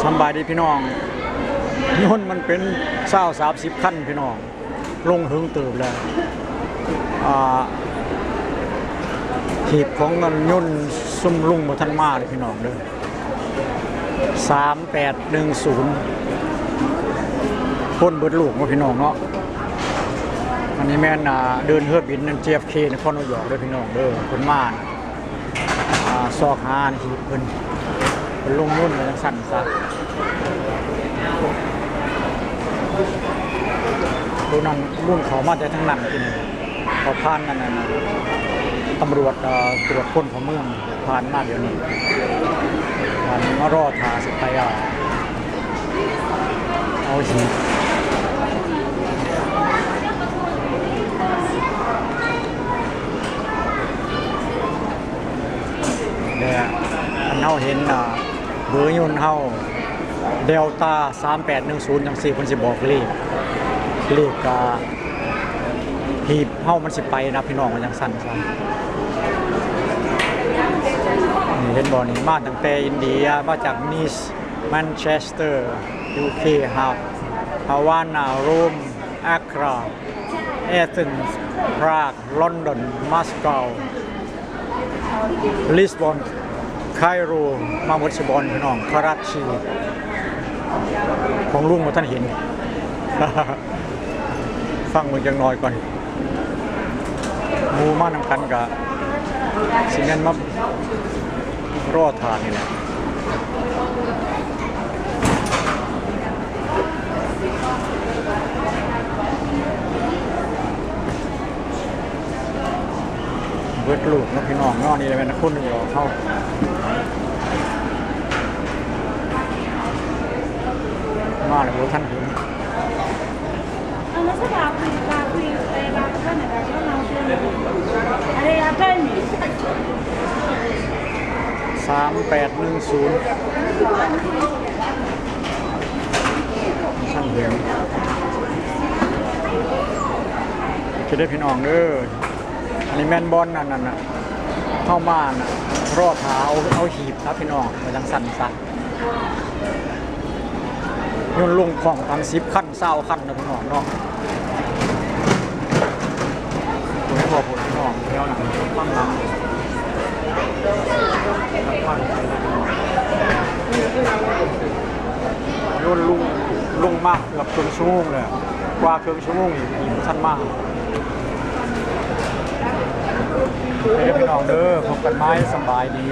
สบายดีพี่น้องยนต์มันเป็น30 ขั้นพี่น้องลงหึงเติบแล้วหีบของเงินยนต์ซุ่มลุงมาทันมาเลยพี่น้องเด้อ3810พ้นเบิดลูกมาพี่น้องเนาะอันนี้แม่นเดินเฮือบินนั่น JFK นครนิวยอร์กเด้อพี่น้องเด้อเพิ่นมาซอกหาหีบเพิ่นลงยุ่นมาจังสั่นซะดูนั่นรุ่นเขามาจากทั้งนั้นกินเขาผ่านนั่นนะตำรวจตรวจคนของเมืองผ่านมาเดี๋ยวนี้ผ่านมารอทาสิไปเอาสิเนี่ยอันเฮาเห็นเบอร์ยุ่นเฮาเดลต้า3810จังซี่เพิ่นสิบอกเลขหีบเฮามันสิไปนะพี่น้องมันจังสั่นซะนี่เห็นบ่นี่มาตั้งแต่อินเดียมาจากนิสแมนเชสเตอร์ UK ฮาวานาโรมอัคราเอเธนส์ปรากลอนดอนมอสโกลิสบอนไคโรมาหมดสิบอนพี่น้องคาราชีของลุงมาท่านเห็น ฟังมึงจังน้อยก่อนมูมานำกันกับสิ่งนั้นมารอทานนี่แหละเบิดลูกนะพี่น้องนอกนี่เลยเป็นคนหนึ่งรอเข้ามาเลยโอ้ท่านเห็น3810ท่านเห็นจะได้พี่น้องเด้ออันนี้แมนบอลนั่นน่ะเข้ามาน่ะรอดเท้าเอาหีบครับพี่น้องมาจังสั่นยนลงของทาง10 ขั้น20 ขั้นนะพี่น้องเนาะผมให้บอกพี่น้องแล้วนะตั้งหลังยนลุงมากเกือบครึ่งชั่วโมงเลยกว่าครึ่งชั่วโมงอีกสั้นมากให้พี่น้องเด้อพบกันไหมสบายดี